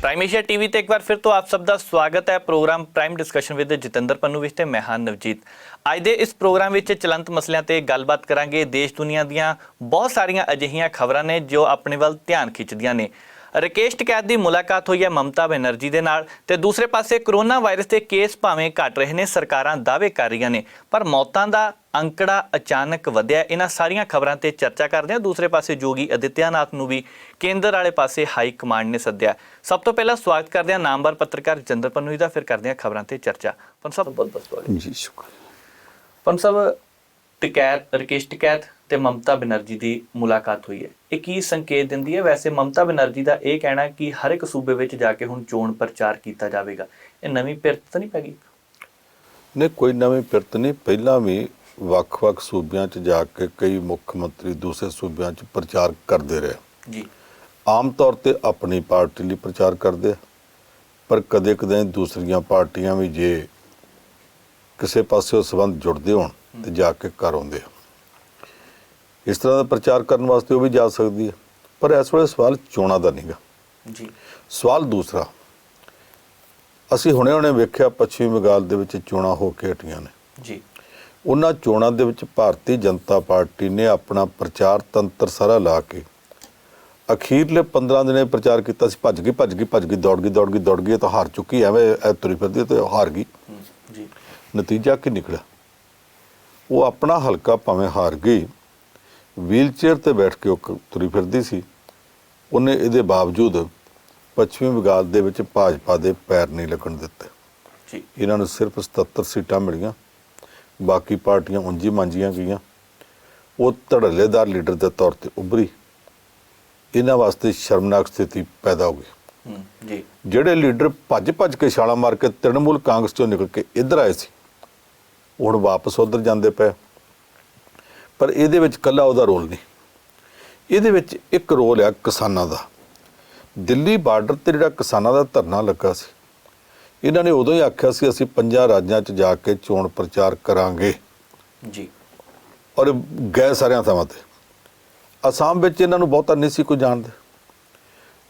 Prime Asia TV ते एक बार फिर तो आप सब का स्वागत है। Programme prime discussion with Jitendra Pannu विच ते मैं हां नवजीत। अज दे इस प्रोग्राम विच चलंत मसलियां ते गलबात करांगे। देश दुनिया दियां बहुत सारियां अजिहियां खबरां ने जो अपने वल ध्यान खिंचदियां ने। राकेश टिकैत की मुलाकात हुई है ममता बनर्जी दे नाल ते दूसरे पासे कोरोना वायरस के केस भावें घट रहे ने, सरकारां दावे कर रही ने, पर मौतां दा अंकड़ा अचानक वधिया। इन्हां सारियां खबरां ते चर्चा करदे हां। दूसरे पासे योगी आदित्यनाथ नूं भी केंद्र वाले पासे हाई कमांड ने सद्दिया। सब तो पहला स्वागत करदे हां नामवर पत्रकार जितेंद्र पन्नू जी दा, फिर करदे हां खबरां ते चर्चा। पंनू साहब बहुत बहुत स्वागत जी, शुक्रिया। पंनू साहब, टिकैत राकेश टिकैत ते ममता बनर्जी की मुलाकात हुई है, ये की संकेत दिंदी है? वैसे ममता बनर्जी का यह कहना कि हर एक सूबे में जाके हुण चोण प्रचार किया जाएगा, ये नवीं पिरत तो नहीं पै गई? नहीं, कोई नवीं पिरत नहीं। पहला भी ਵੱਖ-ਵੱਖ सूबियां च जाके कई मुख्य मंत्री दूसरे सूबियां च प्रचार करते रहे जी। आम तौर पर अपनी पार्टी लिए प्रचार करते, पर कदे कदे दूसरिया पार्टियां भी जे किसी पासे संबंध जुड़ते हो तो जाके कर आते। इस तरह का प्रचार करने वास्ते वो भी जा सकती है, पर इस वे सवाल चोणों का नहीं गा जी। सवाल दूसरा, असी हुणे हुणे वेख्या पश्चिमी बंगाल दे विच चोणां हो के हटियां ने जी। उन्हां चोणां दे विच भारतीय जनता पार्टी ने अपना प्रचार तंत्र सारा ला के अखीरले 15 दिन प्रचार किया। भज गई दौड़ गई तो हार चुकी, एवं तुरी फिरदी तो हार गई। जी। नतीजा की निकलिया? वो अपना हल्का भावें हार गई, व्हील चेयर ते बैठ के तुरी फिरदी सी, उन्हें इहदे बावजूद पश्चिमी बंगाल दे विच भाजपा दे पैर नहीं लगन दिते। इन्हां नूं सिर्फ 77 सीटां मिलियां, बाकी पार्टियां ਉਂਝ मांजियां गईयां। वो धड़ल्लेदार लीडर के तौर पर उभरी, इन्हां वास्ते शर्मनाक स्थिति पैदा हो गई। जिहड़े लीडर भज के छालां मार के तृणमूल कांग्रेस चों निकल के इधर आए सी, हुण वापस उधर जांदे पए। पर इहदे विच कल्ला उहदा रोल नहीं, इहदे विच एक रोल है किसानां दा। दिल्ली बार्डर ते जिहड़ा किसानां दा धरना लगा सी, इन्हां ने उदों ही आख्या सी असीं 5 राज्यां च जाके चोण प्रचार करांगे जी, और गए सारियां थावां ते। आसाम विच इन्हां नूं बहुता नहीं सी कोई जाणदे,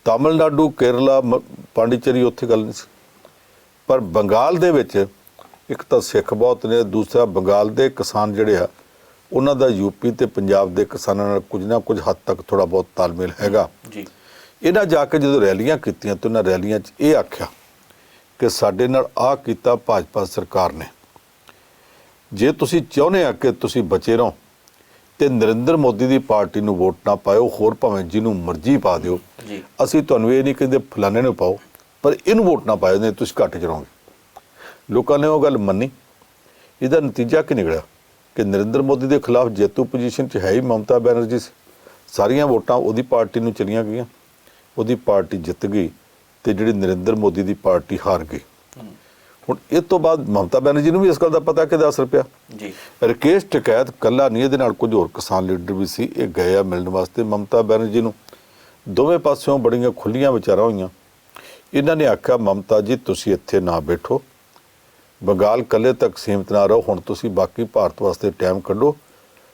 तमिलनाडु केरला पांडीचेरी उत्थे गल नहीं सी, पर बंगाल दे विच एक तां सिख बहुत ने, दूसरा बंगाल दे किसान जिहड़े आ उन्हां दा यूपी ते पंजाब दे किसानां नाल कुछ ना कुछ हद तक थोड़ा बहुत तालमेल हैगा जी। इन्हां जाके जो रैलियां कीतियां तो इन्हां रैलियां च ये आख्या कि साडे नाल आ कीता भाजपा सरकार ने, जे तुसीं चाहुंदे आ कि तुसीं बचे रहो तो नरेंद्र मोदी की पार्टी नूं वोट ना पाओ, होर भावें जिन्हों मर्जी पा दिओ, असीं तुहानूं ये नहीं कहंदे फलाने नूं पाओ, पर इहनूं वोट ना पाओ, नहीं तुसीं घट च रहोगे। लोकां ने वो गल मन्नी। इहदा नतीजा की निकलिया कि नरेंद्र मोदी के खिलाफ जेतू पोजीशन च है ही ममता बनर्जी सी। सारियां वोटां उहदी पार्टी नूं चलियां गईयां, उहदी पार्टी जित गई तो जिहड़ी नरेंद्र मोदी की पार्टी हार गई। हुण इस तो बाद ममता बनर्जी नूं भी इस गल का पता कि 10 रुपया जी। राकेश टिकैत कल्ला नहीं, इहदे नाल कुछ होर किसान लीडर भी सी, ये गए आ मिलण वास्ते ममता बनर्जी नूं। दोवें पासियों बड़ियां खुलियां विचारां होईयां। इन्हां ने आख्या ममता जी तुसीं इत्थे ना बैठो, बंगाल कल्ले तक सीमित ना रहो, हुण तुसीं बाकी भारत वास्ते टाइम कढो,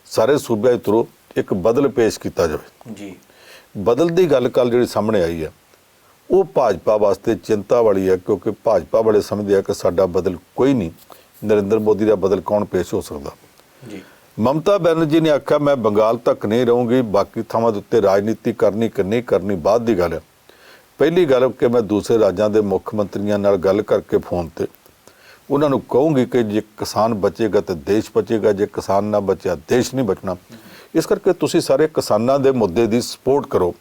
सारे सूबे तुरो, एक बदल पेश किया जाए जी। बदल की गल कल जी सामने आई है वो भाजपा वास्ते चिंता वाली है, क्योंकि भाजपा वाले समझते हैं कि साडा बदल कोई नहीं, नरेंद्र मोदी का बदल कौन पेश हो सकता। ममता बनर्जी ने आख्या मैं बंगाल तक नहीं रहूँगी, बाकी थावां दे उत्ते राजनीति करनी कि नहीं करनी बाद की गल है। पहली गल कि मैं दूसरे राज्यों के मुख्य मंत्रियों नाल गल करके फोन पर उन्होंने कहूँगी कि जे किसान बचेगा तो देश बचेगा, जे किसान ना बचा देश नहीं बचना। इस करके तुसीं सारे किसानों के मुद्दे की सपोर्ट करो।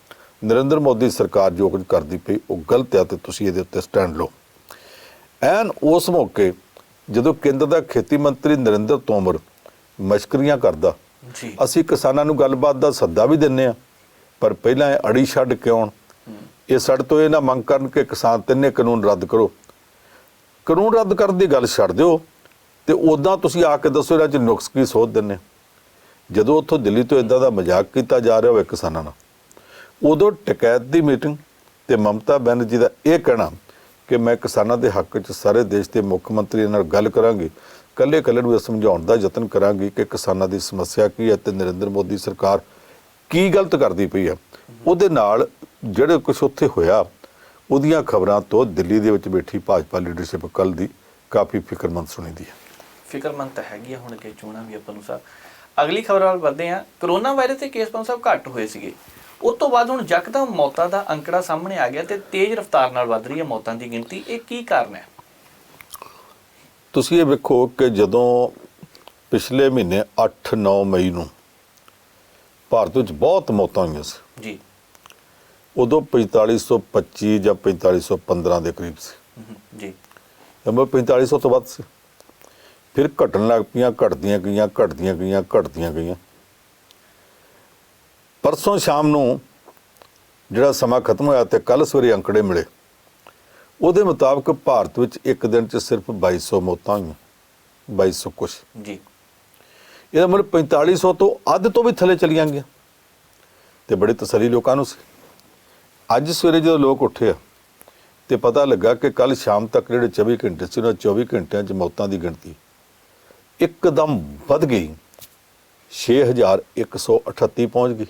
नरेंद्र मोदी सरकार जो कुछ करती पई वो गलत है, तो तुसीं इहदे उत्ते स्टैंड लो। एन उस मौके जदों केंद्र का खेती मंत्री नरेंद्र तोमर मशकरियां करदा, असीं किसानां नूं गलबात दा सद्दा भी दिंदे आ, पर पहलां अड़ी छड्ड के आउण, ये साडे तो ये ना मंग करन कि किसान तिन्ने कानून रद्द करो। कानून रद्द करन दी गल छड्ड दिओ ते उदां तुसीं आके दसो इहनां च नुक्स की सोध दिंदे। जदों उत्थों दिल्ली तो इदां दा मजाक किया जा रहा होवे किसानां नाल, उदों टिकैत की मीटिंग ते ममता बनर्जी का यह कहना कि मैं किसानों के हक च सारे देश के मुख्य मंत्री नाल गल करांगी, कल्ले कल्ले नूं समझाउण दा यतन करांगी कि किसानों की समस्या की है ते नरेंद्र मोदी सरकार की गलत करती पई है। उहदे नाल जिहड़े कुछ उत्थे होया ਉਹਦੀਆਂ ਖਬਰਾਂ ਤੋਂ ਦਿੱਲੀ ਦੇ ਵਿੱਚ ਬੈਠੀ ਭਾਜਪਾ ਲੀਡਰਸ਼ਿਪ ਕੱਲ੍ਹ ਦੀ ਕਾਫੀ ਫਿਕਰਮੰਦ ਸੁਣੀਦੀ ਹੈ। ਫਿਕਰਮੰਦ ਤਾਂ ਹੈਗੀ ਆ, ਹੁਣ ਕਿ ਚੋਣਾਂ ਵੀ ਆਪਾਂ ਨੂੰ ਸਾਹਿਬ। ਅਗਲੀ ਖਬਰ ਵੱਲ ਵਧਦੇ ਹਾਂ। ਕਰੋਨਾ ਵਾਇਰਸ ਦੇ ਕੇਸ ਸਾਹਿਬ ਘੱਟ ਹੋਏ ਸੀਗੇ, ਉਸ ਤੋਂ ਬਾਅਦ ਹੁਣ ਯਕਦਮ ਮੌਤਾਂ ਦਾ ਅੰਕੜਾ ਸਾਹਮਣੇ ਆ ਗਿਆ ਤੇ ਤੇਜ਼ ਰਫ਼ਤਾਰ ਨਾਲ ਵੱਧ ਰਹੀ ਹੈ ਮੌਤਾਂ ਦੀ ਗਿਣਤੀ। ਇਹ ਕੀ ਕਾਰਨ ਹੈ? ਤੁਸੀਂ ਇਹ ਵੇਖੋ ਕਿ ਜਦੋਂ ਪਿਛਲੇ ਮਹੀਨੇ 8-9 ਮਈ ਨੂੰ ਭਾਰਤ ਵਿੱਚ ਬਹੁਤ ਮੌਤਾਂ ਹੋਈਆਂ ਸੀ ਜੀ, ਉਦੋਂ 4525 ਜਾਂ 4515 ਦੇ ਕਰੀਬ ਸੀ ਜੀ, 4500 ਤੋਂ ਵੱਧ ਸੀ। ਫਿਰ ਘਟਣ ਲੱਗ ਪਈਆਂ, ਘਟਦੀਆਂ ਗਈਆਂ। ਪਰਸੋਂ ਸ਼ਾਮ ਨੂੰ ਜਿਹੜਾ ਸਮਾਂ ਖਤਮ ਹੋਇਆ ਤੇ ਕੱਲ੍ਹ ਸਵੇਰੇ ਅੰਕੜੇ ਮਿਲੇ, ਉਹਦੇ ਮੁਤਾਬਕ ਭਾਰਤ ਵਿੱਚ ਇੱਕ ਦਿਨ 'ਚ ਸਿਰਫ 2200 ਮੌਤਾਂ ਹੋਈਆਂ, 2200 ਕੁਛ ਜੀ। ਇਹਦਾ ਮਤਲਬ 4500 ਤੋਂ ਅੱਧ ਤੋਂ ਵੀ ਥੱਲੇ ਚਲੀਆਂ ਗਈਆਂ ਤੇ ਬੜੀ ਤਸੱਲੀ ਲੋਕਾਂ ਨੂੰ ਸੀ। ਅੱਜ ਸਵੇਰੇ ਜਦੋਂ ਲੋਕ ਉੱਠੇ ਆ ਤੇ ਪਤਾ ਲੱਗਾ ਕਿ ਕੱਲ ਸ਼ਾਮ ਤੱਕ ਜਿਹੜੇ 24 ਘੰਟੇ ਸੀ ਉਹਨਾਂ 24 ਘੰਟਿਆਂ 'ਚ ਮੌਤਾਂ ਦੀ ਗਿਣਤੀ ਇੱਕਦਮ ਵੱਧ ਗਈ, 6138 ਪਹੁੰਚ ਗਈ।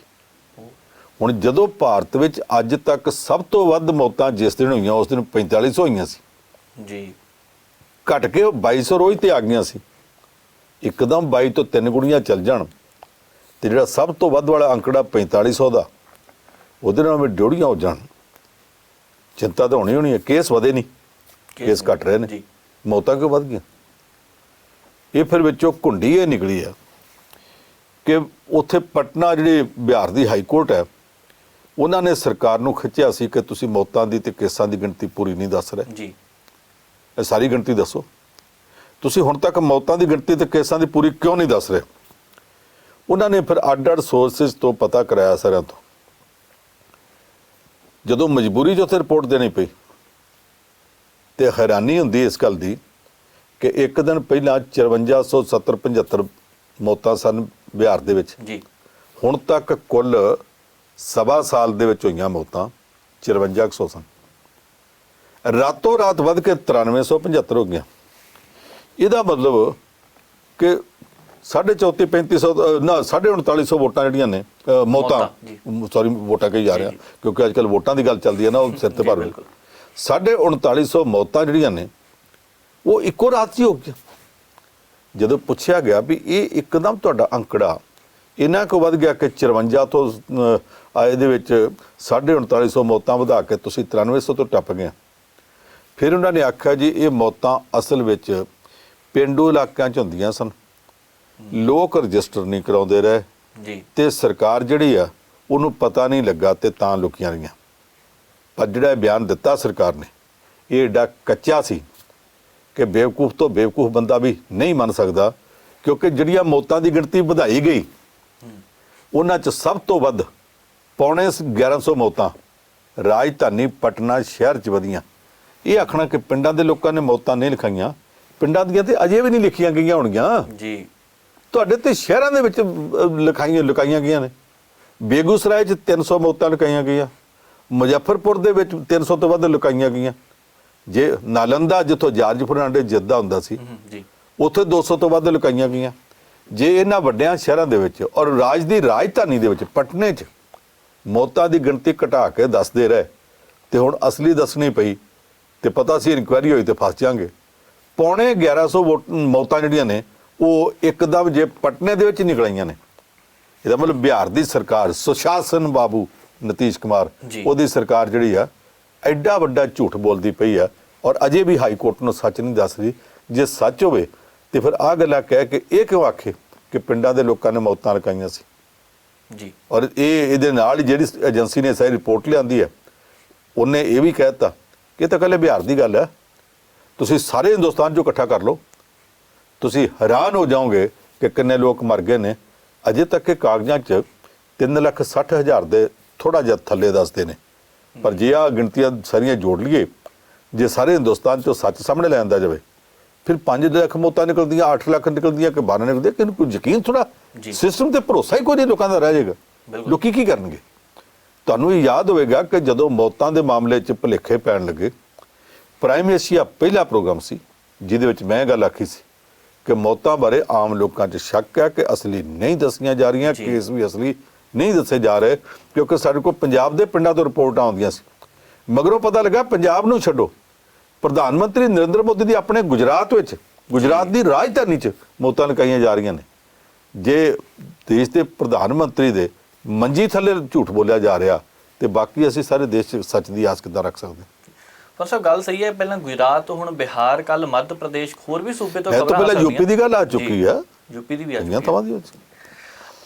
ਹੁਣ ਜਦੋਂ ਭਾਰਤ ਵਿੱਚ ਅੱਜ ਤੱਕ ਸਭ ਤੋਂ ਵੱਧ ਮੌਤਾਂ ਜਿਸ ਦਿਨ ਹੋਈਆਂ ਉਸ ਦਿਨ 4500 ਹੋਈਆਂ ਸੀ ਜੀ, ਘਟ ਕੇ 2200 ਰੋਜ਼ ਤੇ ਆ ਗਈਆਂ ਸੀ। ਇੱਕਦਮ 22 ਤੋਂ 3 ਗੁਣੀਆਂ ਚੱਲ ਜਾਣ ਤੇ ਜਿਹੜਾ ਸਭ ਤੋਂ ਵੱਧ ਵਾਲਾ ਅੰਕੜਾ 4500 ਦਾ, ਉਹਦੇ ਨਾਲ ਵੀ ਡਿਊੜੀਆਂ ਹੋ ਜਾਣ, ਚਿੰਤਾ ਤਾਂ ਹੋਣੀ ਹੈ। ਕੇਸ ਵਧੇ ਨਹੀਂ, ਕੇਸ ਘਟ ਰਹੇ ਨੇ, ਮੌਤਾਂ ਕਿਉਂ ਵੱਧ ਗਈਆਂ? ਇਹ ਫਿਰ ਵਿੱਚੋਂ ਘੁੰਡੀ ਇਹ ਨਿਕਲੀ ਆ ਕਿ ਉੱਥੇ ਪਟਨਾ ਜਿਹੜੀ ਬਿਹਾਰ ਦੀ ਹਾਈ ਕੋਰਟ ਹੈ, ਉਹਨਾਂ ਨੇ ਸਰਕਾਰ ਨੂੰ ਖਿੱਚਿਆ ਸੀ ਕਿ ਤੁਸੀਂ ਮੌਤਾਂ ਦੀ ਤੇ ਕੇਸਾਂ ਦੀ ਗਿਣਤੀ ਪੂਰੀ ਨਹੀਂ ਦੱਸ ਰਹੇ ਜੀ, ਇਹ ਸਾਰੀ ਗਿਣਤੀ ਦੱਸੋ। ਤੁਸੀਂ ਹੁਣ ਤੱਕ ਮੌਤਾਂ ਦੀ ਗਿਣਤੀ ਤੇ ਕੇਸਾਂ ਦੀ ਪੂਰੀ ਕਿਉਂ ਨਹੀਂ ਦੱਸ ਰਹੇ? ਉਹਨਾਂ ਨੇ ਫਿਰ ਅੱਡ-ਅੱਡ ਸੋਰਸਿਸ ਤੋਂ ਪਤਾ ਕਰਾਇਆ ਸਾਰਿਆਂ ਤੋਂ। ਜਦੋਂ ਮਜਬੂਰੀ 'ਚ ਉੱਥੇ ਰਿਪੋਰਟ ਦੇਣੀ ਪਈ ਤੇ ਹੈਰਾਨੀ ਹੁੰਦੀ ਇਸ ਗੱਲ ਦੀ ਕਿ ਇੱਕ ਦਿਨ ਪਹਿਲਾਂ 5475 ਮੌਤਾਂ ਸਨ ਬਿਹਾਰ ਦੇ ਵਿੱਚ ਜੀ। ਹੁਣ ਤੱਕ ਕੁੱਲ ਸਵਾ ਸਾਲ ਦੇ ਵਿੱਚ ਹੋਈਆਂ ਮੌਤਾਂ 5400 ਸਨ। ਰਾਤੋਂ ਰਾਤ ਵੱਧ ਕੇ 9375 ਹੋ ਗਈਆਂ। ਇਹਦਾ ਮਤਲਬ ਕਿ 3450-3500 ਨਾ 3950 ਵੋਟਾਂ ਜਿਹੜੀਆਂ ਨੇ ਮੌਤਾਂ ਸੌਰੀ ਵੋਟਾਂ ਕਹੀ ਜਾ ਰਿਹਾ ਕਿਉਂਕਿ ਅੱਜ ਕੱਲ੍ਹ ਵੋਟਾਂ ਦੀ ਗੱਲ ਚੱਲਦੀ ਹੈ ਨਾ, ਉਹ ਸਿਰ ਤੇ ਭਰ 3950 ਮੌਤਾਂ ਜਿਹੜੀਆਂ ਨੇ ਉਹ ਇੱਕੋ ਰਾਤ 'ਚ ਹੀ ਹੋ ਗਈਆਂ। ਜਦੋਂ ਪੁੱਛਿਆ ਗਿਆ ਵੀ ਇਹ ਇੱਕਦਮ ਤੁਹਾਡਾ ਅੰਕੜਾ ਇੰਨਾ ਕੁ ਵੱਧ ਗਿਆ ਕਿ 54 ਤੋਂ ਆਏ ਦੇ ਵਿੱਚ 3950 ਮੌਤਾਂ ਵਧਾ ਕੇ ਤੁਸੀਂ 9300 ਤੋਂ ਟੱਪ ਗਏ। ਫਿਰ ਉਹਨਾਂ ਨੇ ਆਖਿਆ ਜੀ ਇਹ ਮੌਤਾਂ ਅਸਲ ਵਿੱਚ ਪੇਂਡੂ ਇਲਾਕਿਆਂ 'ਚ ਹੁੰਦੀਆਂ ਸਨ, ਲੋਕ ਰਜਿਸਟਰ ਨਹੀਂ ਕਰਾਉਂਦੇ ਰਹੇ ਜੀ, ਤੇ ਸਰਕਾਰ ਜਿਹੜੀ ਆ ਉਹਨੂੰ ਪਤਾ ਨਹੀਂ ਲੱਗਾ ਤੇ ਤਾਂ ਲੁਕੀਆਂ ਰਹੀਆਂ। ਪਰ ਜਿਹੜਾ ਬਿਆਨ ਦਿੱਤਾ ਸਰਕਾਰ ਨੇ ਇਹ ਏਡਾ ਕੱਚਾ ਸੀ ਕਿ ਬੇਵਕੂਫ ਤੋਂ ਬੇਵਕੂਫ ਬੰਦਾ ਵੀ ਨਹੀਂ ਮੰਨ ਸਕਦਾ, ਕਿਉਂਕਿ ਜਿਹੜੀਆਂ ਮੌਤਾਂ ਦੀ ਗਿਣਤੀ ਵਧਾਈ ਗਈ ਉਹਨਾਂ 'ਚ ਸਭ ਤੋਂ ਵੱਧ 1150 ਮੌਤਾਂ ਰਾਜਧਾਨੀ ਪਟਨਾ ਸ਼ਹਿਰ 'ਚ ਵਧੀਆਂ। ਇਹ ਆਖਣਾ ਕਿ ਪਿੰਡਾਂ ਦੇ ਲੋਕਾਂ ਨੇ ਮੌਤਾਂ ਨਹੀਂ ਲਿਖਾਈਆਂ, ਪਿੰਡਾਂ ਦੀਆਂ ਤੇ ਅਜੇ ਵੀ ਨਹੀਂ ਲਿਖੀਆਂ ਗਈਆਂ ਹੋਣਗੀਆਂ ਜੀ, ਤੁਹਾਡੇ ਤੇ ਸ਼ਹਿਰਾਂ ਦੇ ਵਿੱਚ ਲੁਕਾਈਆਂ ਗਈਆਂ ਨੇ। ਬੇਗੂਸਰਾਏ 'ਚ 300 ਮੌਤਾਂ ਲੁਕਾਈਆਂ ਗਈਆਂ, ਮੁਜ਼ੱਫਰਪੁਰ ਦੇ ਵਿੱਚ 300 ਤੋਂ ਵੱਧ ਲੁਕਾਈਆਂ ਗਈਆਂ। ਜੇ ਨਾਲੰਦਾ ਜਿੱਥੋਂ ਜਾਰਜ ਫਰਨਾਂਡez ਜਿੱਤਦਾ ਹੁੰਦਾ ਸੀ ਜੀ, ਉੱਥੇ 200 ਤੋਂ ਵੱਧ ਲੁਕਾਈਆਂ ਗਈਆਂ। ਜੇ ਇਹਨਾਂ ਵੱਡਿਆਂ ਸ਼ਹਿਰਾਂ ਦੇ ਵਿੱਚ ਔਰ ਰਾਜ ਦੀ ਰਾਜਧਾਨੀ ਦੇ ਵਿੱਚ ਪਟਨੇ 'ਚ ਮੌਤਾਂ ਦੀ ਗਿਣਤੀ ਘਟਾ ਕੇ ਦੱਸਦੇ ਰਹੇ ਤੇ ਹੁਣ ਅਸਲੀ ਦੱਸਣੀ ਪਈ ਤੇ ਪਤਾ ਸੀ ਇਨਕੁਆਇਰੀ ਹੋਈ ਤੇ ਫਸ ਜਾਾਂਗੇ। 1150 ਮੌਤਾਂ ਜਿਹੜੀਆਂ ਨੇ ਉਹ ਇੱਕਦਮ ਜੇ ਪਟਨੇ ਦੇ ਵਿੱਚ ਨਿਕਲਾਈਆਂ ਨੇ। ਇਹਦਾ ਮਤਲਬ ਬਿਹਾਰ ਦੀ ਸਰਕਾਰ ਸੁਸ਼ਾਸਨ ਬਾਬੂ ਨਤੀਸ਼ ਕੁਮਾਰ ਉਹਦੀ ਸਰਕਾਰ ਜਿਹੜੀ ਆ ਐਡਾ ਵੱਡਾ ਝੂਠ ਬੋਲਦੀ ਪਈ ਆ ਔਰ ਅਜੇ ਵੀ ਹਾਈ ਕੋਰਟ ਨੂੰ ਸੱਚ ਨਹੀਂ ਦੱਸ ਰਹੀ। ਜੇ ਸੱਚ ਹੋਵੇ ਤੇ ਫਿਰ ਆਹ ਗੱਲਾਂ ਕਹਿ ਕੇ ਇਹ ਕਿਉਂ ਆਖੇ ਕਿ ਪਿੰਡਾਂ ਦੇ ਲੋਕਾਂ ਨੇ ਮੌਤਾਂ ਲਗਾਈਆਂ ਸੀ ਜੀ। ਔਰ ਇਹਦੇ ਨਾਲ ਜਿਹੜੀ ਏਜੰਸੀ ਨੇ ਸਾਰੀ ਰਿਪੋਰਟ ਲਿਆਂਦੀ ਹੈ ਉਹਨੇ ਇਹ ਵੀ ਕਹਿ ਦਿੱਤਾ ਕਿ ਇਹ ਤਾਂ ਇਕੱਲੇ ਬਿਹਾਰ ਦੀ ਗੱਲ ਹੈ, ਤੁਸੀਂ ਸਾਰੇ ਹਿੰਦੁਸਤਾਨ 'ਚੋਂ ਇਕੱਠਾ ਕਰ ਲਓ, ਤੁਸੀਂ ਹੈਰਾਨ ਹੋ ਜਾਓਗੇ ਕਿ ਕਿੰਨੇ ਲੋਕ ਮਰ ਗਏ ਨੇ। ਅਜੇ ਤੱਕ ਇਹ ਕਾਗਜ਼ਾਂ 'ਚ 3,60,000 ਦੇ ਥੋੜ੍ਹਾ ਜਿਹਾ ਥੱਲੇ ਦੱਸਦੇ ਨੇ, ਪਰ ਜੇ ਆਹ ਗਿਣਤੀਆਂ ਸਾਰੀਆਂ ਜੋੜ ਲਈਏ, ਜੇ ਸਾਰੇ ਹਿੰਦੁਸਤਾਨ 'ਚੋਂ ਸੱਚ ਸਾਹਮਣੇ ਲੈ ਆਂਦਾ ਜਾਵੇ ਫਿਰ 5 ਲੱਖ ਮੌਤਾਂ ਨਿਕਲਦੀਆਂ, 8 ਲੱਖ ਨਿਕਲਦੀਆਂ ਕਿ 12 ਨਿਕਲਦੀਆਂ, ਕਿ ਇਹਨੂੰ ਕੋਈ ਯਕੀਨ ਥੋੜ੍ਹਾ, ਸਿਸਟਮ ਤੇ ਭਰੋਸਾ ਹੀ ਕੋਈ ਨਹੀਂ ਲੋਕਾਂ ਦਾ ਰਹਿ ਜਾਏਗਾ। ਲੋਕੀ ਕੀ ਕਰਨਗੇ? ਤੁਹਾਨੂੰ ਇਹ ਯਾਦ ਹੋਵੇਗਾ ਕਿ ਜਦੋਂ ਮੌਤਾਂ ਦੇ ਮਾਮਲੇ 'ਚ ਭੁਲੇਖੇ ਪੈਣ ਲੱਗੇ, ਪ੍ਰਾਈਮ ਏਸ਼ੀਆ ਪਹਿਲਾ ਪ੍ਰੋਗਰਾਮ ਸੀ ਜਿਹਦੇ ਵਿੱਚ ਮੈਂ ਗੱਲ ਆਖੀ ਸੀ ਕਿ ਮੌਤਾਂ ਬਾਰੇ ਆਮ ਲੋਕਾਂ 'ਚ ਸ਼ੱਕ ਹੈ ਕਿ ਅਸਲੀ ਨਹੀਂ ਦੱਸੀਆਂ ਜਾ ਰਹੀਆਂ, ਕੇਸ ਵੀ ਅਸਲੀ ਨਹੀਂ ਦੱਸੇ ਜਾ ਰਹੇ, ਕਿਉਂਕਿ ਸਾਡੇ ਕੋਲ ਪੰਜਾਬ ਦੇ ਪਿੰਡਾਂ ਤੋਂ ਰਿਪੋਰਟਾਂ ਆਉਂਦੀਆਂ ਸੀ। ਮਗਰੋਂ ਪਤਾ ਲੱਗਾ ਪੰਜਾਬ ਨੂੰ ਛੱਡੋ, ਪ੍ਰਧਾਨ ਮੰਤਰੀ ਨਰਿੰਦਰ ਮੋਦੀ ਦੀ ਆਪਣੇ ਗੁਜਰਾਤ ਦੀ ਰਾਜਧਾਨੀ 'ਚ ਮੌਤਾਂ ਲਗਾਈਆਂ ਜਾ ਰਹੀਆਂ ਨੇ। ਜੇ ਦੇਸ਼ ਦੇ ਪ੍ਰਧਾਨ ਮੰਤਰੀ ਦੇ ਮੰਜੀ ਥੱਲੇ ਝੂਠ ਬੋਲਿਆ ਜਾ ਰਿਹਾ ਤੇ ਬਾਕੀ ਅਸੀਂ ਸਾਰੇ ਦੇਸ਼ 'ਚ ਸੱਚ ਦੀ ਆਸ ਕਿੱਦਾਂ ਰੱਖ ਸਕਦੇ? ਪਰ ਸਭ ਗੱਲ ਸਹੀ ਹੈ, ਪਹਿਲਾਂ ਗੁਜਰਾਤ ਤੋਂ ਹੁਣ ਬਿਹਾਰ, ਕੱਲ ਮੱਧ ਪ੍ਰਦੇਸ਼, ਹੋਰ ਵੀ ਸੂਬੇ ਤੋਂ ਇਹ ਤੋਂ ਪਹਿਲਾਂ ਯੂਪੀ ਦੀ ਗੱਲ ਆ ਚੁੱਕੀ ਆ, ਯੂਪੀ ਦੀ ਵੀ ਆ ਇੰਨੀਆਂ ਚੁੱਕੀ ਥਾਵਾਂ ਦੀ।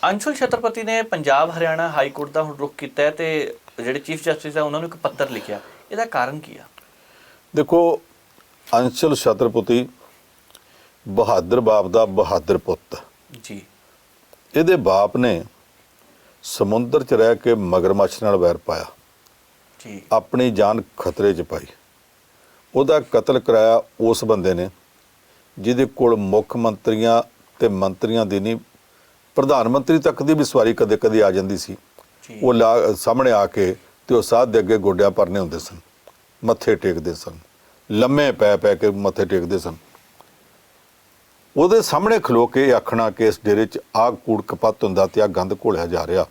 ਅੰਸ਼ੁਲ ਛਤਰਪਤੀ ਨੇ ਪੰਜਾਬ ਹਰਿਆਣਾ ਹਾਈ ਕੋਰਟ ਦਾ ਹੁਣ ਰੁਖ ਕੀਤਾ ਹੈ ਤੇ ਜਿਹੜੇ ਚੀਫ ਜਸਟਿਸ ਆ ਉਹਨਾਂ ਨੂੰ ਇੱਕ ਪੱਤਰ ਲਿਖਿਆ, ਇਹਦਾ ਕਾਰਨ ਕੀ ਆ? ਦੇਖੋ, ਅੰਸ਼ੁਲ ਛਤਰਪਤੀ ਬਹਾਦਰ ਬਾਪ ਦਾ ਬਹਾਦਰ ਪੁੱਤ ਜੀ। ਇਹਦੇ ਬਾਪ ਨੇ ਸਮੁੰਦਰ 'ਚ ਰਹਿ ਕੇ ਮਗਰਮੱਛ ਨਾਲ ਵੈਰ ਪਾਇਆ ਜੀ, ਆਪਣੀ ਜਾਨ ਖਤਰੇ 'ਚ ਪਾਈ। ਉਹਦਾ ਕਤਲ ਕਰਾਇਆ ਉਸ ਬੰਦੇ ਨੇ ਜਿਹਦੇ ਕੋਲ ਮੁੱਖ ਮੰਤਰੀਆਂ ਤੇ ਮੰਤਰੀਆਂ ਦੀ ਨਹੀਂ, ਪ੍ਰਧਾਨ ਮੰਤਰੀ ਤੱਕ ਦੀ ਵੀ ਸਵਾਰੀ ਕਦੇ ਕਦੇ ਆ ਜਾਂਦੀ ਸੀ। ਉਹ ਸਾਹਮਣੇ ਆ ਕੇ ਤੇ ਉਹ ਸਾਧ ਦੇ ਅੱਗੇ ਗੋਡਿਆਂ ਭਰਨੇ ਹੁੰਦੇ ਸਨ, ਮੱਥੇ ਟੇਕਦੇ ਸਨ, ਲੰਮੇ ਪੈ ਪੈ ਕੇ ਮੱਥੇ ਟੇਕਦੇ ਸਨ। ਉਹਦੇ ਸਾਹਮਣੇ ਖਲੋ ਕੇ ਆਖਣਾ ਕਿ ਇਸ ਡੇਰੇ 'ਚ ਆਹ ਕੂੜ ਕਪੱਤ ਹੁੰਦਾ ਤੇ ਆਹ ਗੰਦ ਘੋਲਿਆ ਜਾ ਰਿਹਾ।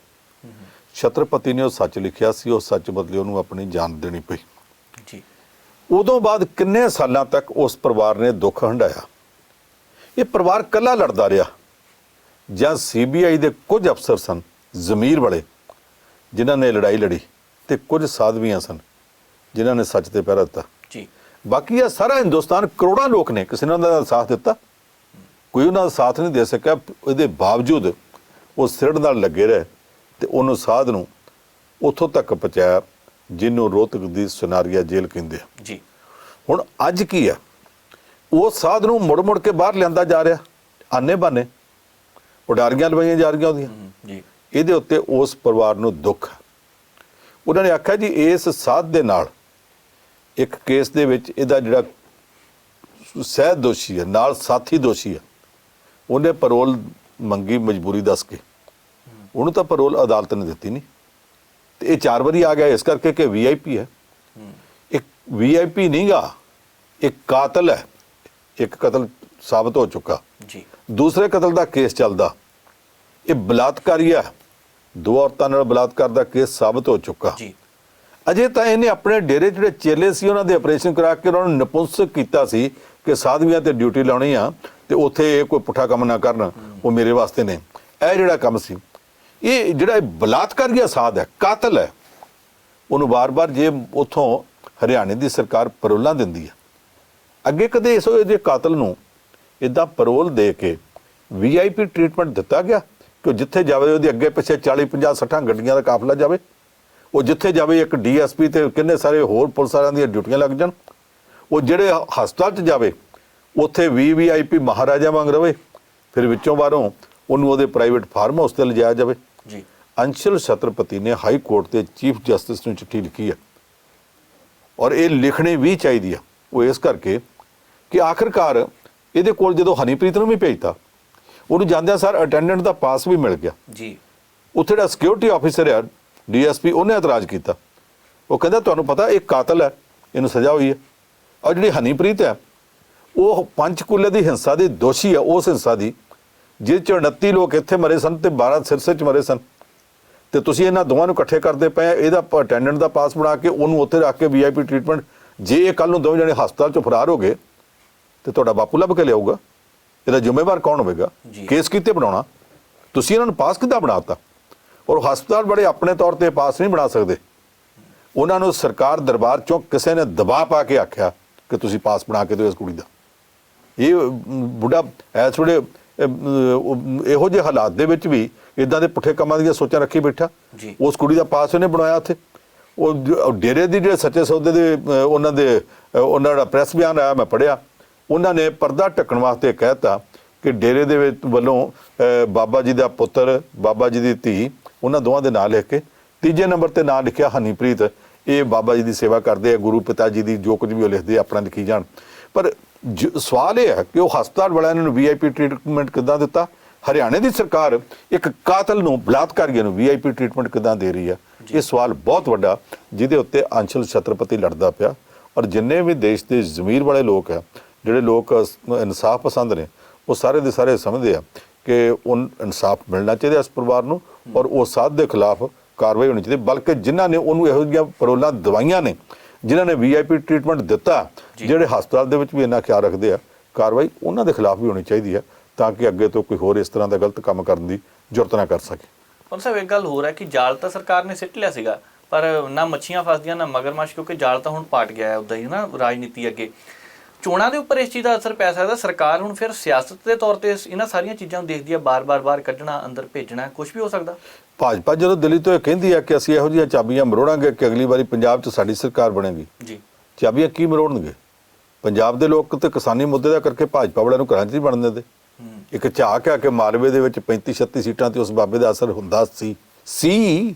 ਛਤਰਪਤੀ ਨੇ ਉਹ ਸੱਚ ਲਿਖਿਆ ਸੀ, ਉਹ ਸੱਚ ਬਦਲੇ ਉਹਨੂੰ ਆਪਣੀ ਜਾਨ ਦੇਣੀ ਪਈ ਜੀ। ਉਦੋਂ ਬਾਅਦ ਕਿੰਨੇ ਸਾਲਾਂ ਤੱਕ ਉਸ ਪਰਿਵਾਰ ਨੇ ਦੁੱਖ ਹੰਢਾਇਆ। ਇਹ ਪਰਿਵਾਰ ਇਕੱਲਾ ਲੜਦਾ ਰਿਹਾ ਜਾਂ CBI ਦੇ ਕੁਝ ਅਫਸਰ ਸਨ ਜ਼ਮੀਰ ਵਾਲੇ ਜਿਨ੍ਹਾਂ ਨੇ ਲੜਾਈ ਲੜੀ ਤੇ ਕੁਝ ਸਾਧਵੀਆਂ ਸਨ ਜਿਨ੍ਹਾਂ ਨੇ ਸੱਚ ਤੇ ਪਹਿਰਾ ਦਿੱਤਾ ਜੀ। ਬਾਕੀ ਇਹ ਸਾਰਾ ਹਿੰਦੁਸਤਾਨ ਕਰੋੜਾਂ ਲੋਕ ਨੇ, ਕਿਸੇ ਨੇ ਉਹਨਾਂ ਦਾ ਸਾਥ ਦਿੱਤਾ? ਕੋਈ ਉਹਨਾਂ ਦਾ ਸਾਥ ਨਹੀਂ ਦੇ ਸਕਿਆ। ਇਹਦੇ ਬਾਵਜੂਦ ਉਹ ਸਿਰੜ ਨਾਲ ਲੱਗੇ ਰਹੇ ਤੇ ਉਹਨੂੰ ਸਾਧ ਨੂੰ ਉੱਥੋਂ ਤੱਕ ਪਹੁੰਚਾਇਆ ਜਿਹਨੂੰ ਰੋਹਤਕ ਦੀ ਸੁਨਾਰੀਆ ਜੇਲ੍ਹ ਕਹਿੰਦੇ ਆ ਜੀ। ਹੁਣ ਅੱਜ ਕੀ ਆ, ਉਹ ਸਾਧ ਨੂੰ ਮੁੜ ਮੁੜ ਕੇ ਬਾਹਰ ਲਿਆਂਦਾ ਜਾ ਰਿਹਾ, ਆਨੇ ਬਾਨੇ ਉਡਾਰੀਆਂ ਲਵਾਈਆਂ ਜਾ ਰਹੀਆਂ ਉਹਦੀਆਂ ਜੀ। ਇਹਦੇ ਉੱਤੇ ਉਸ ਪਰਿਵਾਰ ਨੂੰ ਦੁੱਖ ਹੈ। ਉਹਨਾਂ ਨੇ ਆਖਿਆ ਜੀ ਇਸ ਸਾਧ ਦੇ ਨਾਲ ਇੱਕ ਕੇਸ ਦੇ ਵਿੱਚ ਇਹਦਾ ਜਿਹੜਾ ਸਹਿ ਦੋਸ਼ੀ ਹੈ ਨਾਲ ਸਾਥੀ ਦੋਸ਼ੀ ਹੈ, ਉਹਨੇ ਪਰੋਲ ਮੰਗੀ ਮਜਬੂਰੀ ਦੱਸ ਕੇ, ਉਹਨੂੰ ਤਾਂ ਪਰੋਲ ਅਦਾਲਤ ਨੇ ਦਿੱਤੀ ਨਹੀਂ ਤੇ ਇਹ 4 ਵਾਰੀ ਆ ਗਿਆ ਇਸ ਕਰਕੇ ਕਿ VIP ਹੈ। ਇੱਕ VIP ਨਹੀਂਗਾ, ਇੱਕ ਕਾਤਲ ਹੈ। ਇੱਕ ਕਤਲ ਸਾਬਤ ਹੋ ਚੁੱਕਾ ਜੀ, ਦੂਸਰੇ ਕਤਲ ਦਾ ਕੇਸ ਚੱਲਦਾ। ਇਹ ਬਲਾਤਕਾਰੀ ਹੈ, 2 ਔਰਤਾਂ ਨਾਲ ਬਲਾਤਕਾਰ ਦਾ ਕੇਸ ਸਾਬਤ ਹੋ ਚੁੱਕਾ ਜੀ। ਅਜੇ ਤਾਂ ਇਹਨੇ ਆਪਣੇ ਡੇਰੇ ਜਿਹੜੇ ਚੇਲੇ ਸੀ ਉਹਨਾਂ ਦੇ ਆਪਰੇਸ਼ਨ ਕਰਾ ਕੇ ਉਹਨਾਂ ਨੂੰ ਨਪੁੰਸਕ ਕੀਤਾ ਸੀ ਕਿ ਸਾਧਵੀਆਂ ਤੇ ਡਿਊਟੀ ਲਾਉਣੀ ਆ ਤੇ ਉੱਥੇ ਇਹ ਕੋਈ ਪੁੱਠਾ ਕੰਮ ਨਾ ਕਰਨ, ਉਹ ਮੇਰੇ ਵਾਸਤੇ ਨੇ। ਇਹ ਜਿਹੜਾ ਕੰਮ ਸੀ, ਇਹ ਜਿਹੜਾ ਬਲਾਤਕਾਰੀ ਸਾਧ ਹੈ, ਕਾਤਲ ਹੈ, ਉਹਨੂੰ ਵਾਰ-ਵਾਰ ਜੇ ਉੱਥੋਂ ਹਰਿਆਣੇ ਦੀ ਸਰਕਾਰ ਪਰੋਲਾਂ ਦਿੰਦੀ ਹੈ, ਅੱਗੇ ਕਦੇ ਇਹਦੇ ਕਾਤਲ ਨੂੰ ਇਦਾਂ ਪਰੋਲ ਦੇ ਕੇ VIP ਟ੍ਰੀਟਮੈਂਟ ਦਿੱਤਾ ਗਿਆ ਕਿ ਉਹ ਜਿੱਥੇ ਜਾਵੇ ਉਹਦੇ ਅੱਗੇ ਪਿੱਛੇ 40 50 60 ਗੱਡੀਆਂ ਦਾ ਕਾਫਲਾ ਜਾਵੇ, ਉਹ ਜਿੱਥੇ ਜਾਵੇ ਇੱਕ DSP ਤੇ ਕਿੰਨੇ ਸਾਰੇ ਹੋਰ ਪੁਲਿਸ ਵਾਲਿਆਂ ਦੀਆਂ ਡਿਊਟੀਆਂ ਲੱਗ ਜਾਣ, ਉਹ ਜਿਹੜੇ ਹਸਪਤਾਲ 'ਚ ਜਾਵੇ ਉੱਥੇ VVIP ਮਹਾਰਾਜਾ ਵਾਂਗ ਰਵੇ, ਫਿਰ ਵਿੱਚੋਂ ਬਾਹਰੋਂ ਉਹਨੂੰ ਉਹਦੇ ਪ੍ਰਾਈਵੇਟ ਫਾਰਮ ਹਾਊਸ ਤੇ ਲਿਜਾਇਆ ਜਾਵੇ ਜੀ। ਅੰਸ਼ੁਲ ਛਤਰਪਤੀ ਨੇ ਹਾਈ ਕੋਰਟ ਦੇ ਚੀਫ ਜਸਟਿਸ ਨੂੰ ਚਿੱਠੀ ਲਿਖੀ ਹੈ ਔਰ ਇਹ ਲਿਖਣੀ ਵੀ ਚਾਹੀਦੀ ਆ। ਉਹ ਇਸ ਕਰਕੇ ਕਿ ਆਖਿਰਕਾਰ ਇਹਦੇ ਕੋਲ ਜਦੋਂ ਹਨੀਪ੍ਰੀਤ ਨੂੰ ਵੀ ਭੇਜਤਾ, ਉਹਨੂੰ ਜਾਂਦਿਆਂ ਸਰ ਅਟੈਂਡੈਂਟ ਦਾ ਪਾਸ ਵੀ ਮਿਲ ਗਿਆ ਜੀ। ਉੱਥੇ ਜਿਹੜਾ ਸਿਕਿਉਰਿਟੀ ਆਫੀਸਰ ਹੈ DSP, ਉਹਨੇ ਇਤਰਾਜ਼ ਕੀਤਾ। ਉਹ ਕਹਿੰਦਾ ਤੁਹਾਨੂੰ ਪਤਾ ਇਹ ਕਾਤਲ ਹੈ, ਇਹਨੂੰ ਸਜ਼ਾ ਹੋਈ ਹੈ। ਔਰ ਜਿਹੜੀ ਹਨੀਪ੍ਰੀਤ ਹੈ ਉਹ ਪੰਚਕੂਲੇ ਦੀ ਹਿੰਸਾ ਦੀ ਦੋਸ਼ੀ ਹੈ, ਉਸ ਹਿੰਸਾ ਦੀ ਜਿਸ 'ਚ 29 ਲੋਕ ਇੱਥੇ ਮਰੇ ਸਨ ਤੇ 12 ਸਿਰਸੇ 'ਚ ਮਰੇ ਸਨ, ਤੇ ਤੁਸੀਂ ਇਹਨਾਂ ਦੋਵਾਂ ਨੂੰ ਇਕੱਠੇ ਕਰਦੇ ਪਏ। ਇਹਦਾ ਅਟੈਂਡੈਂਟ ਦਾ ਪਾਸ ਬਣਾ ਕੇ ਉਹਨੂੰ ਉੱਥੇ ਰੱਖ ਕੇ VIP ਟ੍ਰੀਟਮੈਂਟ। ਜੇ ਇਹ ਕੱਲ ਨੂੰ ਦੋਵੇਂ ਜਣੇ ਹਸਪਤਾਲ 'ਚੋਂ ਫਰਾਰ ਹੋ ਗਏ ਤੇ ਤੁਹਾਡਾ ਬਾਪੂ ਲੱਭ ਕੇ ਲਿਆਊਗਾ, ਇਹਦਾ ਜ਼ਿੰਮੇਵਾਰ ਕੌਣ ਹੋਵੇਗਾ? ਕੇਸ ਕਿਤੇ ਬਣਾਉਣਾ, ਤੁਸੀਂ ਇਹਨਾਂ ਨੂੰ ਪਾਸ ਕਿੱਦਾਂ ਬਣਾਤਾ? ਔਰ ਹਸਪਤਾਲ ਬੜੇ ਆਪਣੇ ਤੌਰ ਤੇ ਪਾਸ ਨਹੀਂ ਬਣਾ ਸਕਦੇ, ਉਹਨਾਂ ਨੂੰ ਸਰਕਾਰ ਦਰਬਾਰ 'ਚੋਂ ਕਿਸੇ ਨੇ ਦਬਾਅ ਪਾ ਕੇ ਆਖਿਆ ਕਿ ਤੁਸੀਂ ਪਾਸ ਬਣਾ ਕੇ ਦਿਓ ਇਸ ਕੁੜੀ ਦਾ। ਇਹ ਬੁੱਢਾ ਇਸ ਵੇਲੇ ਇਹੋ ਜਿਹੇ ਹਾਲਾਤ ਦੇ ਵਿੱਚ ਵੀ ਇਦਾਂ ਦੇ ਪੁੱਠੇ ਕੰਮਾਂ ਦੀਆਂ ਸੋਚਾਂ ਰੱਖੀ ਬੈਠਾ। ਉਸ ਕੁੜੀ ਦਾ ਪਾਸ ਉਹਨੇ ਬਣਾਇਆ ਉੱਥੇ। ਉਹ ਡੇਰੇ ਦੀ ਜਿਹੜੇ ਸੱਚੇ ਸੌਦੇ ਦੇ ਉਹਨਾਂ ਦਾ ਪ੍ਰੈਸ ਬਿਆਨ ਆਇਆ, ਮੈਂ ਪੜ੍ਹਿਆ, ਉਹਨਾਂ ਨੇ ਪਰਦਾ ਢੱਕਣ ਵਾਸਤੇ ਕਹਿਤਾ ਕਿ ਡੇਰੇ ਦੇ ਵਿੱਚ ਵੱਲੋਂ ਬਾਬਾ ਜੀ ਦਾ ਪੁੱਤਰ, ਬਾਬਾ ਜੀ ਦੀ ਧੀ, ਉਹਨਾਂ ਦੋਵਾਂ ਦੇ ਨਾਂ ਲਿਖ ਕੇ ਤੀਜੇ ਨੰਬਰ ਤੇ ਨਾਂ ਲਿਖਿਆ ਹਨੀਪ੍ਰੀਤ, ਇਹ ਬਾਬਾ ਜੀ ਦੀ ਸੇਵਾ ਕਰਦੇ ਆ, ਗੁਰੂ ਪਿਤਾ ਜੀ ਦੀ ਜੋ ਕੁਝ ਵੀ ਉਹ ਲਿਖਦੇ ਆਪਣਾ ਲਿਖੀ ਜਾਣ। ਪਰ ਸਵਾਲ ਇਹ ਹੈ ਕਿ ਉਹ ਹਸਪਤਾਲ ਵਾਲਿਆਂ ਨੂੰ VIP ਟ੍ਰੀਟਮੈਂਟ ਕਿੱਦਾਂ ਦਿੱਤਾ? ਹਰਿਆਣੇ ਦੀ ਸਰਕਾਰ ਇੱਕ ਕਾਤਲ ਨੂੰ, ਬਲਾਤਕਾਰੀਆਂ ਨੂੰ VIP ਟ੍ਰੀਟਮੈਂਟ ਕਿੱਦਾਂ ਦੇ ਰਹੀ ਹੈ? ਇਹ ਸਵਾਲ ਬਹੁਤ ਵੱਡਾ ਜਿਹਦੇ ਉੱਤੇ ਅੰਸ਼ੁਲ ਛਤਰਪਤੀ ਲੜਦਾ ਪਿਆ। ਔਰ ਜਿੰਨੇ ਵੀ ਦੇਸ਼ ਦੇ ਜ਼ਮੀਰ ਵਾਲੇ ਲੋਕ ਹੈ, ਜਿਹੜੇ ਲੋਕ ਇਨਸਾਫ ਪਸੰਦ ਨੇ, ਉਹ ਸਾਰੇ ਦੇ ਸਾਰੇ ਸਮਝਦੇ ਆ ਕਿ ਉਹ ਇਨਸਾਫ ਮਿਲਣਾ ਚਾਹੀਦਾ ਇਸ ਪਰਿਵਾਰ ਨੂੰ ਔਰ ਉਹ ਸਾਧ ਦੇ ਖਿਲਾਫ ਕਾਰਵਾਈ ਹੋਣੀ ਚਾਹੀਦੀ। ਬਲਕਿ ਜਿਨ੍ਹਾਂ ਨੇ ਉਹਨੂੰ ਇਹੋ ਜਿਹੀਆਂ ਪਰੋਲਾਂ ਦਵਾਈਆਂ ਨੇ ਜਿਨ੍ਹਾਂ ਨੇ VIP ਟ੍ਰੀਟਮੈਂਟ ਦਿੱਤਾ, ਜਿਹੜੇ ਹਸਪਤਾਲ ਦੇ ਵਿੱਚ ਵੀ ਇੰਨਾ ਖਿਆਲ ਰੱਖਦੇ ਆ, ਕਾਰਵਾਈ ਉਹਨਾਂ ਦੇ ਖਿਲਾਫ ਵੀ ਹੋਣੀ ਚਾਹੀਦੀ ਹੈ ਤਾਂ ਕਿ ਅੱਗੇ ਤੋਂ ਕੋਈ ਹੋਰ ਇਸ ਤਰ੍ਹਾਂ ਦਾ ਗਲਤ ਕੰਮ ਕਰਨ ਦੀ ਜੁਰਤ ਨਾ ਕਰ ਸਕੇ। ਪਰ ਸਾਹਿਬ ਇੱਕ ਗੱਲ ਹੋਰ ਹੈ ਕਿ ਜਾਲ ਤਾਂ ਸਰਕਾਰ ਨੇ ਸਿੱਟ ਲਿਆ ਸੀਗਾ, ਪਰ ਨਾ ਮੱਛੀਆਂ ਫਸਦੀਆਂ ਨਾ ਮਗਰਮੱਛ, ਕਿਉਂਕਿ ਜਾਲ ਤਾਂ ਹੁਣ ਪਾਟ ਗਿਆ ਹੈ ਉੱਦਾਂ ਹੀ ਨਾ ਰਾਜਨੀਤੀ ਅੱਗੇ। ਚੋਣਾਂ ਦੇ ਉੱਪਰ ਇਸ ਚੀਜ਼ ਦਾ ਅਸਰ ਪੈ ਸਕਦਾ। ਸਰਕਾਰ ਹੁਣ ਫਿਰ ਸਿਆਸਤ ਦੇ ਤੌਰ ਤੇ ਇਹਨਾਂ ਸਾਰੀਆਂ ਚੀਜ਼ਾਂ ਨੂੰ ਦੇਖਦੀ ਹੈ, ਬਾਰ ਕੱਢਣਾ, ਅੰਦਰ ਭੇਜਣਾ, ਕੁਝ ਵੀ ਹੋ ਸਕਦਾ। ਭਾਜਪਾ ਜਦੋਂ ਦਿੱਲੀ ਤੋਂ ਇਹ ਕਹਿੰਦੀ ਹੈ ਕਿ ਅਸੀਂ ਇਹੋ ਜਿਹੀਆਂ ਚਾਬੀਆਂ ਮਰੋੜਾਂਗੇ ਕਿ ਅਗਲੀ ਵਾਰੀ ਪੰਜਾਬ 'ਚ ਸਾਡੀ ਸਰਕਾਰ ਬਣੇਗੀ, ਜੀ ਚਾਬੀਆਂ ਕੀ ਮਰੋੜਨਗੇ? ਪੰਜਾਬ ਦੇ ਲੋਕ ਤੇ ਕਿਸਾਨੀ ਮੁੱਦੇ ਦਾ ਕਰਕੇ ਭਾਜਪਾ ਵਾਲਿਆਂ ਨੂੰ ਘਰਾਂ 'ਚ ਨਹੀਂ ਬਣਨ ਦਿੰਦੇ। ਇੱਕ ਝਾਕ ਆ ਕਿ ਮਾਲਵੇ ਦੇ ਵਿੱਚ 35-36 ਸੀਟਾਂ ਤੇ ਉਸ ਬਾਬੇ ਦਾ ਅਸਰ ਹੁੰਦਾ ਸੀ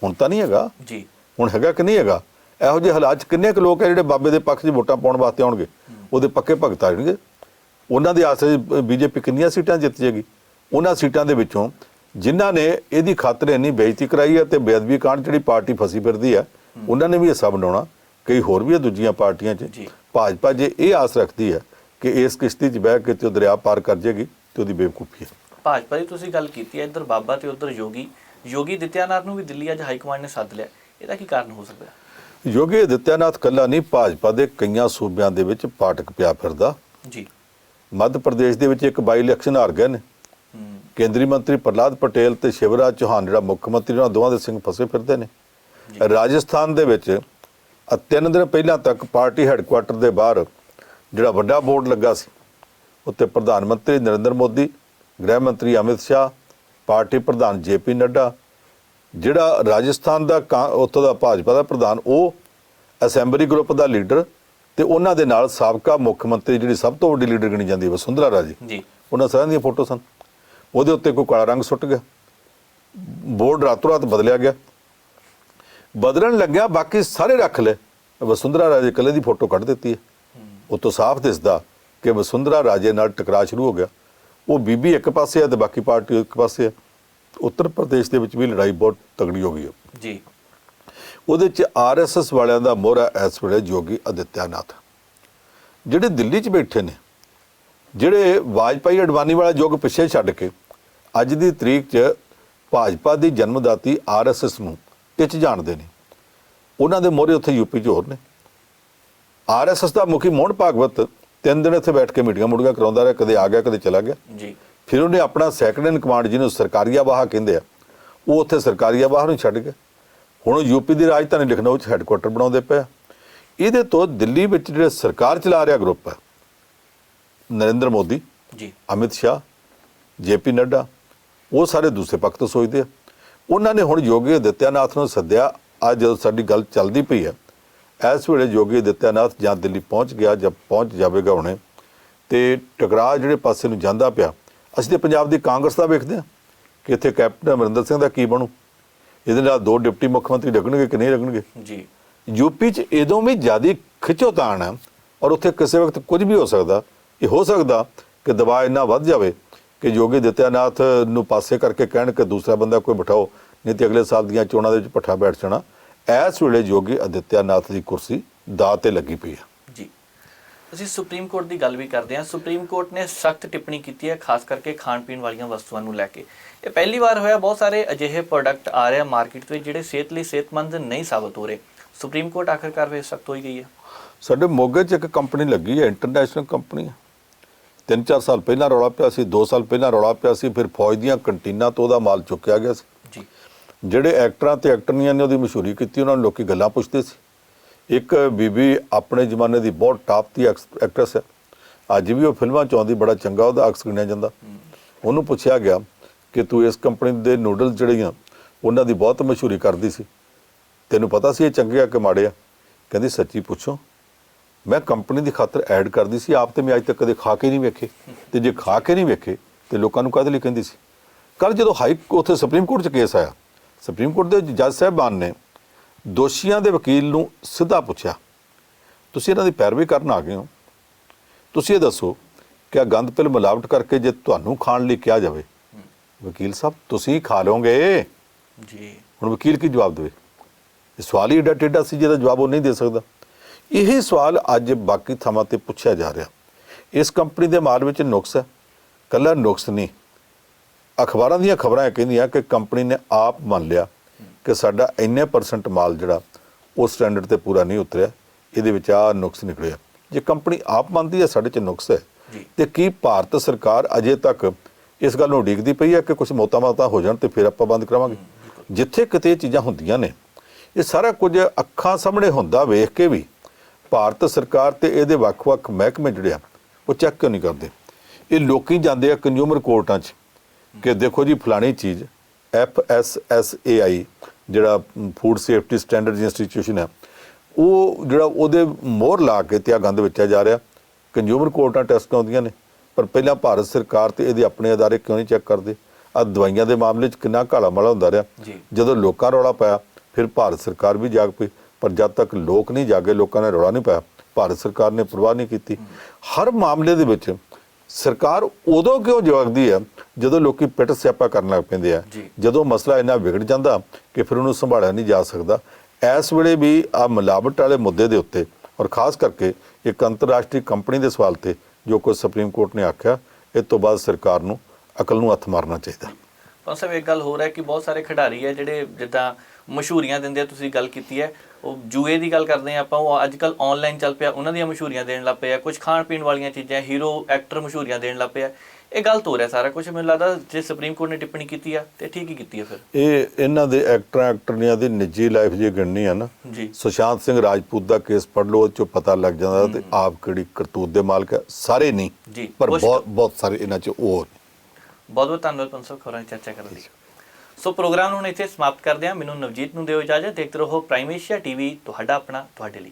ਹੁਣ ਤਾਂ ਨਹੀਂ ਹੈਗਾ ਜੀ। ਹੁਣ ਹੈਗਾ ਕਿ ਨਹੀਂ ਹੈਗਾ? ਇਹੋ ਜਿਹੇ ਹਾਲਾਤ 'ਚ ਕਿੰਨੇ ਕੁ ਲੋਕ ਹੈ ਜਿਹੜੇ ਬਾਬੇ ਦੇ ਪੱਖ 'ਚ ਵੋਟਾਂ ਪਾਉਣ ਵਾਸਤੇ ਆਉਣਗੇ, ਉਹਦੇ ਪੱਕੇ ਭਗਤ ਆ ਜਾਣਗੇ। ਉਹਨਾਂ ਦੇ ਆਸਰੇ BJP ਕਿੰਨੀਆਂ ਸੀਟਾਂ ਜਿੱਤ ਜਾਏਗੀ? ਉਹਨਾਂ ਸੀਟਾਂ ਦੇ ਵਿੱਚੋਂ ਜਿਨ੍ਹਾਂ ਨੇ ਇਹਦੀ ਖਾਤਰ ਇੰਨੀ ਬੇਇੱਜ਼ਤੀ ਕਰਾਈ ਹੈ ਤੇ ਬੇਅਦਬੀ ਕਾਂਡ ਜਿਹੜੀ ਪਾਰਟੀ ਫਸੀ ਫਿਰਦੀ ਹੈ, ਉਹਨਾਂ ਨੇ ਵੀ ਹਿੱਸਾ ਬਣਾਉਣਾ। ਕਈ ਹੋਰ ਵੀ ਹੈ ਦੂਜੀਆਂ ਪਾਰਟੀਆਂ 'ਚ। ਭਾਜਪਾ ਜੇ ਇਹ ਆਸ ਰੱਖਦੀ ਹੈ ਕਿ ਇਸ ਕਿਸ਼ਤੀ 'ਚ ਬਹਿ ਕੇ ਤੇ ਉਹ ਦਰਿਆ ਪਾਰ ਕਰ ਜਾਏਗੀ ਤੇ ਉਹਦੀ ਬੇਵਕੂਫੀ ਹੈ। ਭਾਜਪਾ ਦੀ ਤੁਸੀਂ ਗੱਲ ਕੀਤੀ ਹੈ, ਇੱਧਰ ਬਾਬਾ ਤੇ ਉੱਧਰ ਯੋਗੀ ਆਦਿੱਤਿਆਨਾਥ ਨੂੰ ਵੀ ਦਿੱਲੀ ਅੱਜ ਹਾਈ ਕਮਾਂਡ ਨੇ ਸੱਦ ਲਿਆ, ਇਹਦਾ ਕੀ ਕਾਰਨ ਹੋ ਸਕਦਾ? ਯੋਗੀ ਆਦਿੱਤਿਆਨਾਥ ਇਕੱਲਾ ਨਹੀਂ, ਭਾਜਪਾ ਦੇ ਕਈਆਂ ਸੂਬਿਆਂ ਦੇ ਵਿੱਚ ਪਾਟਕ ਪਿਆ ਫਿਰਦਾ ਜੀ। ਮੱਧ ਪ੍ਰਦੇਸ਼ ਦੇ ਵਿੱਚ ਇੱਕ ਬਾਈ ਇਲੈਕਸ਼ਨ ਹਾਰ ਗਏ ਨੇ। ਕੇਂਦਰੀ ਮੰਤਰੀ ਪ੍ਰਹਲਾਦ ਪਟੇਲ ਤੇ ਸ਼ਿਵਰਾਜ ਚੌਹਾਨ ਜਿਹੜਾ ਮੁੱਖ ਮੰਤਰੀ, ਉਹਨਾਂ ਦੋਵਾਂ ਦੇ ਸਿੰਘ ਫਸੇ ਫਿਰਦੇ ਨੇ। ਰਾਜਸਥਾਨ ਦੇ ਵਿੱਚ 3 ਦਿਨ ਪਹਿਲਾਂ ਤੱਕ ਪਾਰਟੀ ਹੈੱਡਕੁਆਟਰ ਦੇ ਬਾਹਰ ਜਿਹੜਾ ਵੱਡਾ ਬੋਰਡ ਲੱਗਾ ਸੀ, ਉੱਤੇ ਪ੍ਰਧਾਨ ਮੰਤਰੀ ਨਰਿੰਦਰ ਮੋਦੀ, ਗ੍ਰਹਿ ਮੰਤਰੀ ਅਮਿਤ ਸ਼ਾਹ, ਪਾਰਟੀ ਪ੍ਰਧਾਨ JP ਨੱਡਾ, ਜਿਹੜਾ ਰਾਜਸਥਾਨ ਦਾ ਉੱਥੋਂ ਦਾ ਭਾਜਪਾ ਦਾ ਪ੍ਰਧਾਨ, ਉਹ ਅਸੈਂਬਲੀ ਗਰੁੱਪ ਦਾ ਲੀਡਰ, ਤੇ ਉਹਨਾਂ ਦੇ ਨਾਲ ਸਾਬਕਾ ਮੁੱਖ ਮੰਤਰੀ ਜਿਹੜੀ ਸਭ ਤੋਂ ਵੱਡੀ ਲੀਡਰ ਗਿਣੀ ਜਾਂਦੀ ਵਸੁੰਧਰਾ ਰਾਜੇ ਜੀ, ਉਹਨਾਂ ਸਾਰਿਆਂ ਦੀਆਂ ਫੋਟੋ ਸਨ। ਉਹਦੇ ਉੱਤੇ ਕੋਈ ਕਾਲਾ ਰੰਗ ਸੁੱਟ ਗਿਆ, ਬੋਰਡ ਰਾਤੋਂ ਰਾਤ ਬਦਲਿਆ ਗਿਆ। ਬਦਲਣ ਲੱਗਿਆ ਬਾਕੀ ਸਾਰੇ ਰੱਖ ਲਏ, ਵਸੁੰਧਰਾ ਰਾਜੇ ਇਕੱਲੇ ਦੀ ਫੋਟੋ ਕੱਢ ਦਿੱਤੀ ਹੈ। ਉਹ ਤੋਂ ਸਾਫ਼ ਦਿਸਦਾ ਕਿ ਵਸੁੰਧਰਾ ਰਾਜੇ ਨਾਲ ਟਕਰਾਅ ਸ਼ੁਰੂ ਹੋ ਗਿਆ। ਉਹ ਬੀਬੀ ਇੱਕ ਪਾਸੇ ਹੈ ਤੇ ਬਾਕੀ ਪਾਰਟੀ ਇੱਕ ਪਾਸੇ ਹੈ। ਉੱਤਰ ਪ੍ਰਦੇਸ਼ ਦੇ ਵਿੱਚ ਵੀ ਲੜਾਈ ਬਹੁਤ ਤਗੜੀ ਹੋ ਗਈ ਹੈ ਜੀ। ਉਹਦੇ 'ਚ RSS ਵਾਲਿਆਂ ਦਾ ਮੋਹਰਾ ਇਸ ਵੇਲੇ ਯੋਗੀ ਆਦਿੱਤਿਆਨਾਥ, ਜਿਹੜੇ ਦਿੱਲੀ 'ਚ ਬੈਠੇ ਨੇ, ਜਿਹੜੇ ਵਾਜਪਾਈ ਅਡਵਾਨੀ ਵਾਲਾ ਯੁੱਗ ਪਿੱਛੇ ਛੱਡ ਕੇ ਅੱਜ ਦੀ ਤਰੀਕ 'ਚ ਭਾਜਪਾ ਦੀ ਜਨਮਦਾਤੀ RSS ਨੂੰ ਟਿੱਚ ਜਾਣਦੇ ਨੇ, ਉਹਨਾਂ ਦੇ ਮੋਹਰੇ ਉੱਥੇ UP 'ਚ ਹੋਰ ਨੇ। RSS ਦਾ ਮੁਖੀ ਮੋਹਨ ਭਾਗਵਤ 3 ਦਿਨ ਇੱਥੇ ਬੈਠ ਕੇ ਮੀਟਿੰਗਾਂ ਮੁੜੀਆਂ ਕਰਾਉਂਦਾ ਰਿਹਾ, ਕਦੇ ਆ ਗਿਆ ਕਦੇ ਚਲਾ ਗਿਆ ਜੀ। ਫਿਰ ਉਹਨੇ ਆਪਣਾ ਸੈਕੰਡ ਇਨ ਕਮਾਂਡ, ਜਿਹਨੂੰ ਸਰਕਾਰੀਆ ਬਾਹਾ ਕਹਿੰਦੇ ਆ, ਉਹ ਉੱਥੇ ਸਰਕਾਰੀਆ ਬਾਹਾ ਨੂੰ ਛੱਡ ਗਿਆ। ਹੁਣ ਉਹ UP ਦੀ ਰਾਜਧਾਨੀ ਲਖਨਊ 'ਚ ਹੈੱਡਕੁਆਟਰ ਬਣਾਉਂਦੇ ਪਏ। ਇਹਦੇ ਤੋਂ ਦਿੱਲੀ ਵਿੱਚ ਜਿਹੜੇ ਸਰਕਾਰ ਚਲਾ ਰਿਹਾ ਗਰੁੱਪ ਹੈ, ਨਰਿੰਦਰ ਮੋਦੀ ਜੀ, ਅਮਿਤ ਸ਼ਾਹ, JP ਨੱਡਾ, ਉਹ ਸਾਰੇ ਦੂਸਰੇ ਪੱਖ ਤੋਂ ਸੋਚਦੇ ਆ। ਉਹਨਾਂ ਨੇ ਹੁਣ ਯੋਗੀ ਆਦਿੱਤਿਆਨਾਥ ਨੂੰ ਸੱਦਿਆ। ਅੱਜ ਜਦੋਂ ਸਾਡੀ ਗੱਲ ਚੱਲਦੀ ਪਈ ਹੈ, ਇਸ ਵੇਲੇ ਯੋਗੀ ਆਦਿੱਤਿਆਨਾਥ ਜਾਂ ਦਿੱਲੀ ਪਹੁੰਚ ਗਿਆ ਜਾਂ ਪਹੁੰਚ ਜਾਵੇਗਾ ਹੁਣੇ, ਤੇ ਟਕਰਾਅ ਜਿਹੜੇ ਪਾਸੇ ਨੂੰ ਜਾਂਦਾ ਪਿਆ, ਅਸੀਂ ਤਾਂ ਪੰਜਾਬ ਦੀ ਕਾਂਗਰਸ ਦਾ ਵੇਖਦੇ ਹਾਂ ਕਿ ਇੱਥੇ ਕੈਪਟਨ ਅਮਰਿੰਦਰ ਸਿੰਘ ਦਾ ਕੀ ਬਣੂ। ਇਹਦੇ ਨਾਲ 2 ਡਿਪਟੀ ਮੁੱਖ ਮੰਤਰੀ ਲੱਗਣਗੇ ਕਿ ਨਹੀਂ ਲੱਗਣਗੇ ਜੀ। UP 'ਚ ਇਦੋਂ ਵੀ ਜ਼ਿਆਦਾ ਖਿੱਚੋਤਾਣ ਹੈ, ਔਰ ਉੱਥੇ ਕਿਸੇ ਵਕਤ ਕੁਝ ਵੀ ਹੋ ਸਕਦਾ। ਇਹ ਹੋ ਸਕਦਾ ਕਿ ਦਬਾਅ ਇੰਨਾ ਵੱਧ ਜਾਵੇ ਕਿ ਯੋਗੀ ਆਦਿੱਤਿਆਨਾਥ ਨੂੰ ਪਾਸੇ ਕਰਕੇ ਕਹਿਣ ਕਿ ਦੂਸਰਾ ਬੰਦਾ ਕੋਈ ਬਿਠਾਓ, ਨਹੀਂ ਤੇ ਅਗਲੇ ਸਾਲ ਦੀਆਂ ਚੋਣਾਂ ਦੇ ਵਿੱਚ ਭੱਠਾ ਬੈਠ ਜਾਣਾ। ਇਸ ਵੇਲੇ ਯੋਗੀ ਆਦਿੱਤਿਆਨਾਥ ਦੀ ਕੁਰਸੀ ਦਾਅ ਤੇ ਲੱਗੀ ਪਈ ਹੈ ਜੀ। ਅਸੀਂ ਸੁਪਰੀਮ ਕੋਰਟ ਦੀ ਗੱਲ ਵੀ ਕਰਦੇ ਹਾਂ। ਸੁਪਰੀਮ ਕੋਰਟ ਨੇ ਸਖਤ ਟਿੱਪਣੀ ਕੀਤੀ ਹੈ, ਖਾਸ ਕਰਕੇ ਖਾਣ ਪੀਣ ਵਾਲੀਆਂ ਵਸਤੂਆਂ ਨੂੰ ਲੈ ਕੇ। ਇਹ ਪਹਿਲੀ ਵਾਰ ਹੋਇਆ, ਬਹੁਤ ਸਾਰੇ ਅਜਿਹੇ ਪ੍ਰੋਡਕਟ ਆ ਰਹੇ ਆ ਮਾਰਕੀਟ ਵਿੱਚ ਜਿਹੜੇ ਸਿਹਤ ਲਈ ਸਿਹਤਮੰਦ ਨਹੀਂ ਸਾਬਤ ਹੋ ਰਹੇ। ਸੁਪਰੀਮ ਕੋਰਟ ਆਖਰਕਾਰ ਵੇ ਸਖਤ ਹੋਈ ਗਈ ਹੈ। ਸਾਡੇ ਮੋਗੇ 'ਚ ਇੱਕ ਕੰਪਨੀ ਲੱਗੀ ਹੈ, ਇੰਟਰਨੈਸ਼ਨਲ ਕੰਪਨੀ ਹੈ। 3-4 ਸਾਲ ਪਹਿਲਾਂ ਰੌਲਾ ਪਿਆ ਸੀ, 2 ਸਾਲ ਪਹਿਲਾਂ ਰੌਲਾ ਪਿਆ ਸੀ, ਫਿਰ ਫੌਜ ਦੀਆਂ ਕੰਟੀਨਾਂ ਤੋਂ ਉਹਦਾ ਮਾਲ ਚੁੱਕਿਆ ਗਿਆ ਸੀ ਜੀ। ਜਿਹੜੇ ਐਕਟਰਾਂ ਤੇ ਐਕਟਰਨੀਆਂ ਨੇ ਉਹਦੀ ਮਸ਼ਹੂਰੀ ਕੀਤੀ, ਉਹਨਾਂ ਨੂੰ ਲੋਕੀ ਗੱਲਾਂ ਪੁੱਛਦੇ ਸੀ। ਇੱਕ ਬੀਬੀ ਆਪਣੇ ਜ਼ਮਾਨੇ ਦੀ ਬਹੁਤ ਟਾਪ ਦੀ ਐਕਟਰੈਸ ਹੈ, ਅੱਜ ਵੀ ਉਹ ਫਿਲਮਾਂ 'ਚ ਆਉਂਦੀ, ਬੜਾ ਚੰਗਾ ਉਹਦਾ ਅਕਸ ਗਿਣਿਆ ਜਾਂਦਾ। ਉਹਨੂੰ ਪੁੱਛਿਆ ਗਿਆ ਕਿ ਤੂੰ ਇਸ ਕੰਪਨੀ ਦੇ ਨੂਡਲਸ ਜਿਹੜੀਆਂ ਉਹਨਾਂ ਦੀ ਬਹੁਤ ਮਸ਼ਹੂਰੀ ਕਰਦੀ ਸੀ, ਤੈਨੂੰ ਪਤਾ ਸੀ ਇਹ ਚੰਗੇ ਆ ਕਿ ਮਾੜੇ ਆ? ਕਹਿੰਦੀ ਸੱਚੀ ਪੁੱਛੋ, ਮੈਂ ਕੰਪਨੀ ਦੀ ਖਾਤਰ ਐਡ ਕਰਦੀ ਸੀ, ਆਪ ਤੇ ਮੈਂ ਅੱਜ ਤੱਕ ਕਦੇ ਖਾ ਕੇ ਨਹੀਂ ਵੇਖੇ, ਤੇ ਜੇ ਖਾ ਕੇ ਨਹੀਂ ਵੇਖੇ ਤੇ ਲੋਕਾਂ ਨੂੰ ਕਾਹਦੇ ਲਈ ਕਹਿੰਦੀ ਸੀ? ਕੱਲ੍ਹ ਜਦੋਂ ਉੱਥੇ ਸੁਪਰੀਮ ਕੋਰਟ 'ਚ ਕੇਸ ਆਇਆ, ਸੁਪਰੀਮ ਕੋਰਟ ਦੇ ਜੱਜ ਸਾਹਿਬਾਨ ਨੇ ਦੋਸ਼ੀਆਂ ਦੇ ਵਕੀਲ ਨੂੰ ਸਿੱਧਾ ਪੁੱਛਿਆ, ਤੁਸੀਂ ਇਹਨਾਂ ਦੀ ਪੈਰਵੀ ਕਰਨ ਆ ਗਏ ਹੋ, ਤੁਸੀਂ ਇਹ ਦੱਸੋ ਕਿ ਗੰਦ ਪਿਲ ਮਿਲਾਵਟ ਕਰਕੇ ਜੇ ਤੁਹਾਨੂੰ ਖਾਣ ਲਈ ਕਿਹਾ ਜਾਵੇ, ਵਕੀਲ ਸਾਹਿਬ ਤੁਸੀਂ ਖਾ ਲਓਗੇ ਜੀ? ਹੁਣ ਵਕੀਲ ਕੀ ਜਵਾਬ ਦੇਵੇ? ਇਹ ਸਵਾਲ ਹੀ ਏਡਾ ਟੇਢਾ ਸੀ ਜਿਹਦਾ ਜਵਾਬ ਉਹ ਨਹੀਂ ਦੇ ਸਕਦਾ। ਇਹੀ ਸਵਾਲ ਅੱਜ ਬਾਕੀ ਥਾਵਾਂ ਤੇ ਪੁੱਛਿਆ ਜਾ ਰਿਹਾ। ਇਸ ਕੰਪਨੀ ਦੇ ਮਾਲ ਵਿੱਚ ਨੁਕਸ ਹੈ, ਕੱਲਾ ਨੁਕਸ ਨਹੀਂ, ਅਖਬਾਰਾਂ ਦੀਆਂ ਖਬਰਾਂ ਇਹ ਕਹਿੰਦੀਆਂ ਕਿ ਕੰਪਨੀ ਨੇ ਆਪ ਮੰਨ ਲਿਆ ਕਿ ਸਾਡਾ ਇੰਨੇ % ਮਾਲ ਜਿਹੜਾ ਉਹ ਸਟੈਂਡਰਡ ਤੇ ਪੂਰਾ ਨਹੀਂ ਉਤਰਿਆ, ਇਹਦੇ ਵਿੱਚ ਆਹ ਨੁਕਸ ਨਿਕਲਿਆ। ਜੇ ਕੰਪਨੀ ਆਪ ਮੰਨਦੀ ਹੈ ਸਾਡੇ 'ਚ ਨੁਕਸ ਹੈ ਤੇ ਕੀ ਭਾਰਤ ਸਰਕਾਰ ਅਜੇ ਤੱਕ ਇਸ ਗੱਲ ਨੂੰ ਉਡੀਕਦੀ ਪਈ ਹੈ ਕਿ ਕੁਝ ਮੌਤਾਂ ਹੋ ਜਾਣ ਤੇ ਫਿਰ ਆਪਾਂ ਬੰਦ ਕਰਾਵਾਂਗੇ? ਜਿੱਥੇ ਕਿਤੇ ਇਹ ਚੀਜ਼ਾਂ ਹੁੰਦੀਆਂ ਨੇ, ਇਹ ਸਾਰਾ ਕੁਝ ਅੱਖਾਂ ਸਾਹਮਣੇ ਹੁੰਦਾ ਵੇਖ ਕੇ ਵੀ ਭਾਰਤ ਸਰਕਾਰ ਤੇ ਇਹਦੇ ਵੱਖ-ਵੱਖ ਮਹਿਕਮੇ ਜਿਹੜੇ ਆ ਉਹ ਚੈੱਕ ਕਿਉਂ ਨਹੀਂ ਕਰਦੇ? ਇਹ ਲੋਕੀ ਜਾਂਦੇ ਆ ਕੰਜ਼ਿਊਮਰ ਕੋਰਟਾਂ 'ਚ ਕਿ ਦੇਖੋ ਜੀ ਫਲਾਣੀ ਚੀਜ਼ FSSAI ਜਿਹੜਾ ਫੂਡ ਸੇਫਟੀ ਸਟੈਂਡਰਡਸ ਇੰਸਟੀਟਿਊਸ਼ਨ ਹੈ, ਉਹ ਜਿਹੜਾ ਉਹਦੇ ਮੋਹਰ ਲਾ ਕੇ ਤੇ ਆ ਗੰਦ ਵੇਚਿਆ ਜਾ ਰਿਹਾ। ਕੰਜ਼ਿਊਮਰ ਕੋਰਟਾਂ ਟੈਸਟ ਆਉਂਦੀਆਂ ਨੇ, ਪਰ ਪਹਿਲਾਂ ਭਾਰਤ ਸਰਕਾਰ ਤੇ ਇਹਦੇ ਆਪਣੇ ਅਦਾਰੇ ਕਿਉਂ ਨਹੀਂ ਚੈੱਕ ਕਰਦੇ? ਆ ਦਵਾਈਆਂ ਦੇ ਮਾਮਲੇ 'ਚ ਕਿੰਨਾ ਘਾਲਾ ਮਾਲਾ ਹੁੰਦਾ ਰਿਹਾ। ਜਦੋਂ ਲੋਕਾਂ ਰੌਲਾ ਪਾਇਆ ਫਿਰ ਭਾਰਤ ਸਰਕਾਰ ਵੀ ਜਾਗ ਪਈ, ਪਰ ਜਦ ਤੱਕ ਲੋਕ ਨਹੀਂ ਜਾਗੇ, ਲੋਕਾਂ ਨੇ ਰੌਲਾ ਨਹੀਂ ਪਾਇਆ, ਭਾਰਤ ਸਰਕਾਰ ਨੇ ਪਰਵਾਹ ਨਹੀਂ ਕੀਤੀ। ਹਰ ਮਾਮਲੇ ਦੇ ਵਿੱਚ ਸਰਕਾਰ ਉਦੋਂ ਕਿਉਂ ਜਾਗਦੀ ਹੈ ਜਦੋਂ ਲੋਕੀ ਪਿੱਟ ਸਿਆਪਾ ਕਰਨ ਲੱਗ ਪੈਂਦੇ ਆ, ਜਦੋਂ ਮਸਲਾ ਇੰਨਾ ਵਿਗੜ ਜਾਂਦਾ ਕਿ ਫਿਰ ਉਹਨੂੰ ਸੰਭਾਲਿਆ ਨਹੀਂ ਜਾ ਸਕਦਾ। ਇਸ ਵੇਲੇ ਵੀ ਆ ਮਿਲਾਵਟ ਵਾਲੇ ਮੁੱਦੇ ਦੇ ਉੱਤੇ ਔਰ ਖਾਸ ਕਰਕੇ ਇੱਕ ਅੰਤਰਰਾਸ਼ਟਰੀ ਕੰਪਨੀ ਦੇ ਸਵਾਲ ਤੇ ਜੋ ਕੁਝ ਸੁਪਰੀਮ ਕੋਰਟ ਨੇ ਆਖਿਆ, ਇਹ ਤੋਂ ਬਾਅਦ ਸਰਕਾਰ ਨੂੰ ਅਕਲ ਨੂੰ ਹੱਥ ਮਾਰਨਾ ਚਾਹੀਦਾ। ਪਰ ਸਾਹਿਬ ਇੱਕ ਗੱਲ ਹੋਰ ਹੈ ਕਿ ਬਹੁਤ ਸਾਰੇ ਖਿਡਾਰੀ ਹੈ ਜਿਹੜੇ ਜਿੱਦਾਂ ਮਸ਼ਹੂਰੀਆਂ ਦਿੰਦੇ ਆ, ਤੁਸੀਂ ਗੱਲ ਕੀਤੀ ਹੈ, ਉਹ ਜੂਏ ਦੀ ਗੱਲ ਕਰਦੇ ਆ ਆਪਾਂ, ਉਹ ਅੱਜ ਕੱਲ੍ਹ ਆਨਲਾਈਨ ਚੱਲ ਪਿਆ, ਉਹਨਾਂ ਦੀਆਂ ਮਸ਼ਹੂਰੀਆਂ ਦੇਣ ਲੱਗ ਪਏ ਆ। ਕੁਝ ਖਾਣ ਪੀਣ ਵਾਲੀਆਂ ਚੀਜ਼ਾਂ, ਹੀਰੋ ਐਕਟਰ ਮਸ਼ਹੂਰੀਆਂ ਦੇਣ ਲੱਗ ਪਏ ਆ। ਇਹ ਗਲਤ ਹੋ ਰਿਹਾ ਸਾਰਾ ਕੁਝ। ਮੈਨੂੰ ਲੱਗਦਾ ਜੇ ਸੁਪਰੀਮ ਕੋਰਟ ਨੇ ਟਿੱਪਣੀ ਕੀਤੀ ਆ ਤੇ ਠੀਕ ਹੀ ਕੀਤੀ ਆ। ਫਿਰ ਇਹ ਇਹਨਾਂ ਦੇ ਐਕਟਰਨੀਆਂ ਦੀ ਨਿੱਜੀ ਲਾਈਫ ਜੇ ਗਿਣਨੀ ਆ ਨਾ, ਸੁਸ਼ਾਂਤ ਸਿੰਘ ਰਾਜਪੂਤ ਦਾ ਕੇਸ ਪੜ੍ਹ ਲਓ, ਉਹ 'ਚੋਂ ਪਤਾ ਲੱਗ ਜਾਂਦਾ ਤੇ ਆਪ ਕਿਹੜੀ ਕਰਤੂਤ ਦੇ ਮਾਲਕ ਹੈ। ਸਾਰੇ ਨਹੀਂ ਪਰ ਬਹੁਤ ਸਾਰੇ ਇਹਨਾਂ 'ਚ ਉਹ। ਬਹੁਤ ਬਹੁਤ ਧੰਨਵਾਦ ਪੰਸੋ ਖਬਰਾਂ ਦੀ ਚਰਚਾ ਕਰਨ ਲਈ। ਸੋ ਪ੍ਰੋਗਰਾਮ ਨੂੰ ਹੁਣ ਇੱਥੇ ਸਮਾਪਤ ਕਰਦੇ ਹਾਂ। ਮੈਨੂੰ ਨਵਜੀਤ ਨੂੰ ਦਿਓ ਇਜਾਜ਼ਤ। ਦੇਖਦੇ ਰਹੋ ਪ੍ਰਾਈਮ ਏਸ਼ੀਆ TV, ਤੁਹਾਡਾ ਆਪਣਾ, ਤੁਹਾਡੇ ਲਈ।